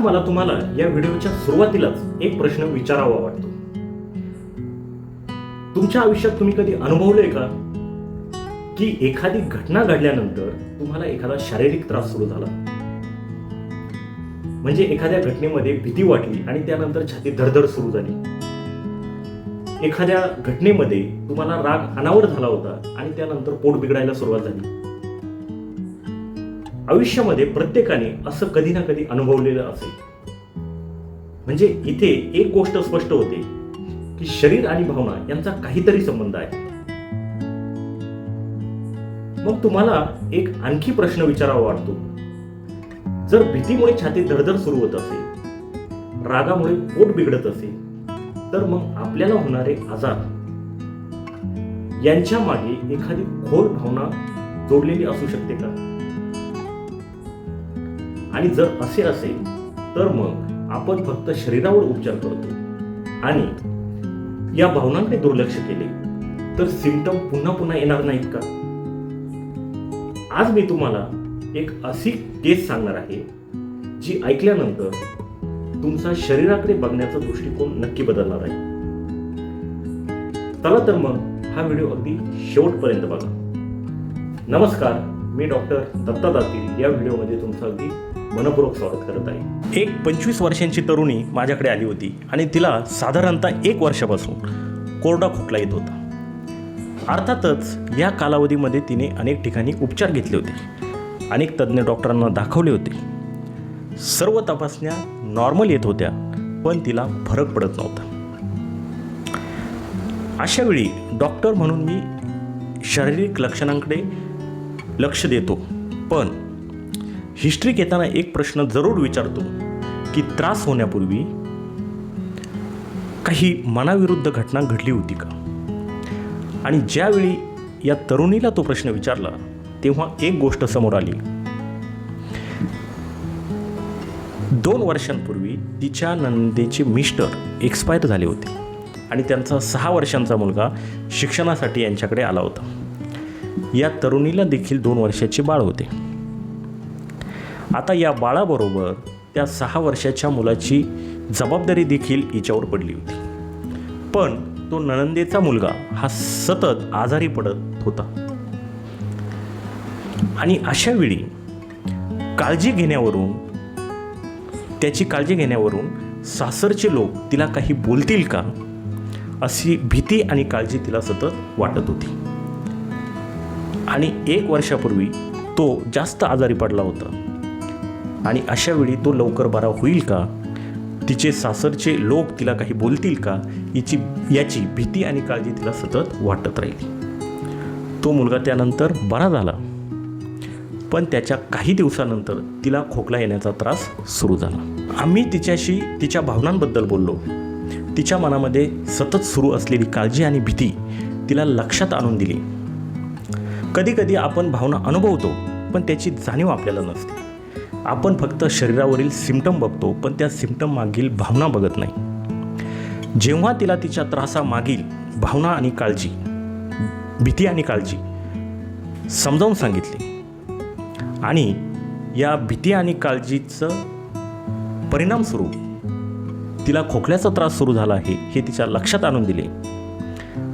मला तुम्हाला या व्हिडिओच्या सुरुवातीलाच एक प्रश्न विचारावा वाटतो. तुमच्या आयुष्यात तुम्ही कधी अनुभवलंय का की एखादी घटना घडल्यानंतर तुम्हाला एखादा शारीरिक त्रास सुरू झाला? म्हणजे एखाद्या घटनेमध्ये भीती वाटली आणि त्यानंतर छातीत धडधड सुरू झाली. एखाद्या घटनेमध्ये तुम्हाला राग अनावर झाला होता आणि त्यानंतर पोट बिघडायला सुरुवात झाली. आयुष्यामध्ये प्रत्येकाने असं कधी ना कधी अनुभवलेलं असेल. म्हणजे इथे एक गोष्ट स्पष्ट होते की शरीर आणि भावना यांचा काहीतरी संबंध आहे. मग तुम्हाला एक आणखी प्रश्न विचारावा वाटतो. जर भीतीमुळे छातीत धडधड सुरू होत असेल, रागामुळे पोट बिघडत असेल, तर मग आपल्याला होणारे आजार यांच्या मागे एखादी खोल भावना जोडलेली असू शकते का? आणि जर असे असेल तर मग आपण फक्त शरीरावर उपचार करतो आणि या भावनांकडे दुर्लक्ष केले तर सिम्पटम पुन्हा पुन्हा येणार नाहीत का? आज मी तुम्हाला एक अशी केस सांगणार आहे जी ऐकल्यानंतर तुमचा शरीराकडे बघण्याचा दृष्टिकोन नक्की बदलणार आहे. चला तर मग हा व्हिडिओ अगदी शेवटपर्यंत बघा. नमस्कार, मी डॉक्टर दत्ता दातीर या व्हिडिओमध्ये तुमचं अगदी मनपूर्वक स्वागत करत आहे. एक 25 वर्षांची तरुणी माझ्याकडे आली होती आणि तिला साधारणतः 1 वर्षापासून कोरडा खोकला येत होता. अर्थातच या कालावधीमध्ये तिने अनेक ठिकाणी उपचार घेतले होते, अनेक तज्ज्ञ डॉक्टरांना दाखवले होते. सर्व तपासण्या नॉर्मल येत होत्या, पण तिला फरक पडत नव्हता. अशा वेळी डॉक्टर म्हणून मी शारीरिक लक्षणांकडे लक्ष देतो, पण हिस्ट्री घेताना एक प्रश्न जरूर विचारतो की त्रास होण्यापूर्वी काही मनाविरुद्ध घटना घडली होती का? आणि ज्यावेळी या तरुणीला तो प्रश्न विचारला तेव्हा एक गोष्ट समोर आली. 2 वर्षांपूर्वी तिच्या नंदेचे मिस्टर एक्सपायर झाले होते आणि त्यांचा 6 वर्षांचा मुलगा शिक्षणासाठी यांच्याकडे आला होता. या तरुणीला देखील 2 वर्षाचे बाळ होते. आता या बाळाबरोबर त्या 6 वर्षाच्या मुलाची जबाबदारी देखील हिच्यावर पडली होती. पण तो नणंदेचा मुलगा हा सतत आजारी पडत होता आणि अशा वेळी त्याची काळजी घेण्यावरून सासरचे लोक तिला काही बोलतील का अशी भीती आणि काळजी तिला सतत वाटत होती. आणि 1 वर्षापूर्वी तो जास्त आजारी पडला होता आणि अशा वेळी तो लवकर बरा होईल का, तिचे सासरचे लोक तिला काही बोलतील का याची भीती आणि काळजी तिला सतत वाटत राहिली. तो मुलगा त्यानंतर बरा झाला, पण त्याच्या काही दिवसानंतर तिला खोकला येण्याचा त्रास सुरू झाला. आम्ही तिच्याशी तिच्या भावनांबद्दल बोललो. तिच्या मनामध्ये सतत सुरू असलेली काळजी आणि भीती तिला लक्षात आणून दिली. कधीकधी आपण भावना अनुभवतो, पण त्याची जाणीव आपल्याला नसते. आपण फक्त शरीरावरील सिम्पटम बघतो, पण त्या सिम्पटम मागील भावना बघत नाही. जेव्हा तिला तिच्या त्रासामागील भावना आणि काळजी, भीती आणि काळजी समजावून सांगितली आणि या भीती आणि काळजीचं परिणामस्वरूप तिला खोकल्याचा त्रास सुरू झाला आहे हे तिच्या लक्षात आणून दिले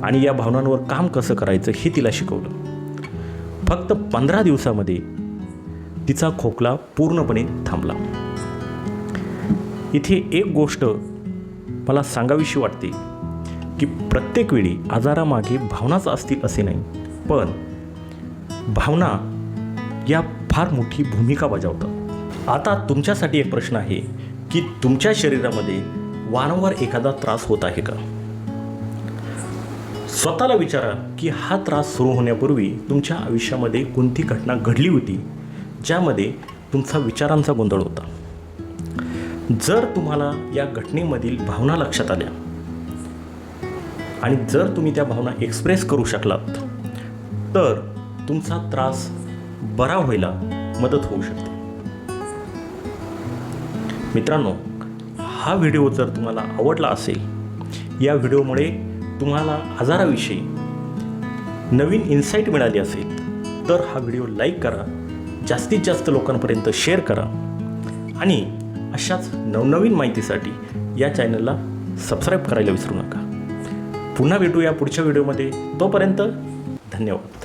आणि या भावनांवर काम कसं करायचं हे तिला शिकवलं. फक्त 15 दिवसामध्ये तिचा खोकला पूर्णपणे थांबला. इथे एक गोष्ट मला सांगावीशी वाटते की प्रत्येक वेळी आजारामागे भावनाच असतील असे नाही, पण भावना या फार मोठी भूमिका बजावतात. आता तुमच्यासाठी एक प्रश्न आहे की तुमच्या शरीरामध्ये वारंवार एखादा त्रास होत आहे का? स्वतःला विचारा की हा त्रास सुरू होण्यापूर्वी तुमच्या आयुष्यामध्ये कोणती घटना घडली होती ज्यामध्ये तुमचा विचारांचा गोंधळ होता. जर तुम्हाला या घटनेमधील भावना लक्षात आल्या आणि जर तुम्ही त्या भावना एक्सप्रेस करू शकलात तर तुमचा त्रास बरा व्हायला मदत होऊ शकते. मित्रांनो, हा व्हिडिओ जर तुम्हाला आवडला असेल, या व्हिडिओमुळे तुम्हाला आजाराविषयी नवीन इन्साईट मिळाली असेल तर हा व्हिडिओ लाईक करा, जास्तीत जास्त लोकांपर्यंत शेअर करा आणि अशाच नवनवीन माहितीसाठी या चॅनलला सबस्क्राईब करायला विसरू नका. पुन्हा भेटूया पुढच्या व्हिडिओमध्ये. तोपर्यंत धन्यवाद.